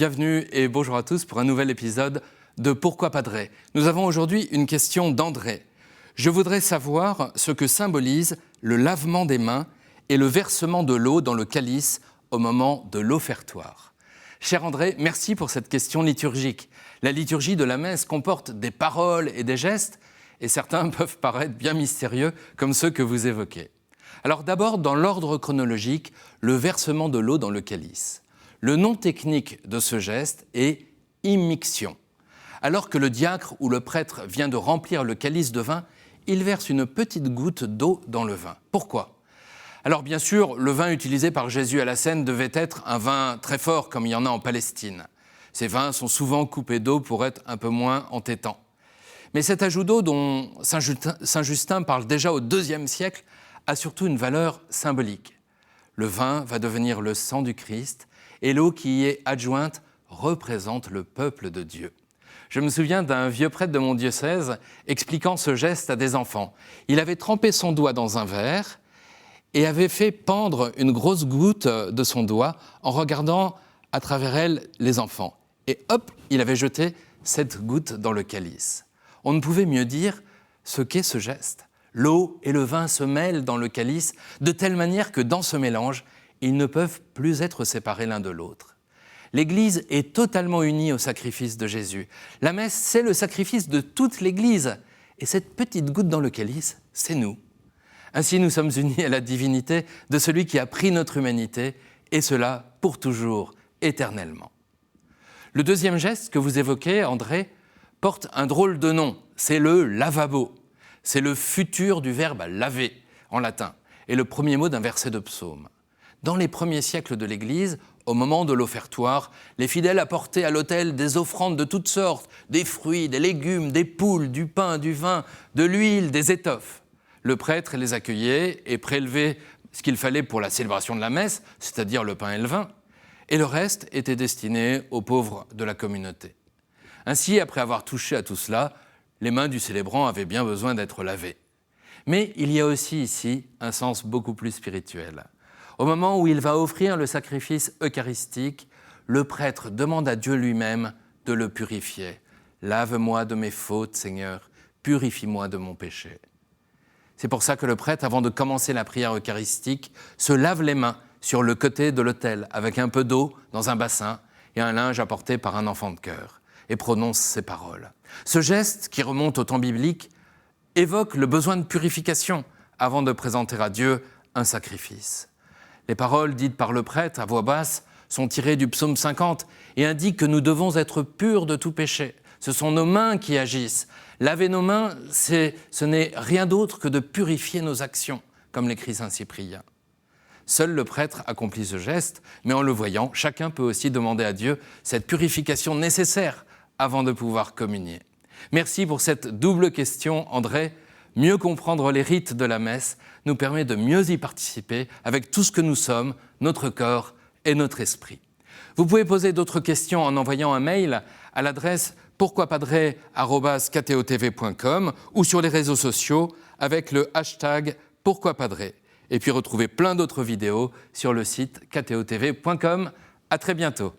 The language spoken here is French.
bienvenue et bonjour à tous pour un nouvel épisode de Pourquoi Padre. Nous avons aujourd'hui une question d'André. Je voudrais savoir ce que symbolise le lavement des mains et le versement de l'eau dans le calice au moment de l'offertoire. Cher André, merci pour cette question liturgique. La liturgie de la messe comporte des paroles et des gestes, et certains peuvent paraître bien mystérieux, comme ceux que vous évoquez. Alors d'abord, dans l'ordre chronologique, le versement de l'eau dans le calice. Le nom technique de ce geste est immixtion. Alors que le diacre ou le prêtre vient de remplir le calice de vin, il verse une petite goutte d'eau dans le vin. Pourquoi ? Alors bien sûr, le vin utilisé par Jésus à la scène devait être un vin très fort comme il y en a en Palestine. Ces vins sont souvent coupés d'eau pour être un peu moins entêtants. Mais cet ajout d'eau dont Saint Justin parle déjà au IIe siècle a surtout une valeur symbolique. Le vin va devenir le sang du Christ et l'eau qui y est adjointe représente le peuple de Dieu. Je me souviens d'un vieux prêtre de mon diocèse expliquant ce geste à des enfants. Il avait trempé son doigt dans un verre et avait fait pendre une grosse goutte de son doigt en regardant à travers elle les enfants. Et hop, il avait jeté cette goutte dans le calice. On ne pouvait mieux dire ce qu'est ce geste. L'eau et le vin se mêlent dans le calice de telle manière que dans ce mélange, ils ne peuvent plus être séparés l'un de l'autre. L'Église est totalement unie au sacrifice de Jésus. La messe, c'est le sacrifice de toute l'Église. Et cette petite goutte dans le calice, c'est nous. Ainsi, nous sommes unis à la divinité de celui qui a pris notre humanité, et cela pour toujours, éternellement. Le deuxième geste que vous évoquez, André, porte un drôle de nom. C'est le lavabo. C'est le futur du verbe laver, en latin, et le premier mot d'un verset de psaume. Dans les premiers siècles de l'Église, au moment de l'offertoire, les fidèles apportaient à l'autel des offrandes de toutes sortes, des fruits, des légumes, des poules, du pain, du vin, de l'huile, des étoffes. Le prêtre les accueillait et prélevait ce qu'il fallait pour la célébration de la messe, c'est-à-dire le pain et le vin, et le reste était destiné aux pauvres de la communauté. Ainsi, après avoir touché à tout cela, les mains du célébrant avaient bien besoin d'être lavées. Mais il y a aussi ici un sens beaucoup plus spirituel. Au moment où il va offrir le sacrifice eucharistique, le prêtre demande à Dieu lui-même de le purifier. « Lave-moi de mes fautes, Seigneur, purifie-moi de mon péché. » C'est pour ça que le prêtre, avant de commencer la prière eucharistique, se lave les mains sur le côté de l'autel avec un peu d'eau dans un bassin et un linge apporté par un enfant de chœur, et prononce ces paroles. Ce geste, qui remonte au temps biblique, évoque le besoin de purification avant de présenter à Dieu un sacrifice. Les paroles dites par le prêtre à voix basse sont tirées du psaume 50 et indiquent que nous devons être purs de tout péché. Ce sont nos mains qui agissent. Laver nos mains, ce n'est rien d'autre que de purifier nos actions, comme l'écrit saint Cyprien. Seul le prêtre accomplit ce geste, mais en le voyant, chacun peut aussi demander à Dieu cette purification nécessaire avant de pouvoir communier. Merci pour cette double question, André. Mieux comprendre les rites de la messe nous permet de mieux y participer avec tout ce que nous sommes, notre corps et notre esprit. Vous pouvez poser d'autres questions en envoyant un mail à l'adresse pourquoipadre@ktotv.com ou sur les réseaux sociaux avec le hashtag pourquoipadre. Et puis retrouvez plein d'autres vidéos sur le site ktotv.com. À très bientôt.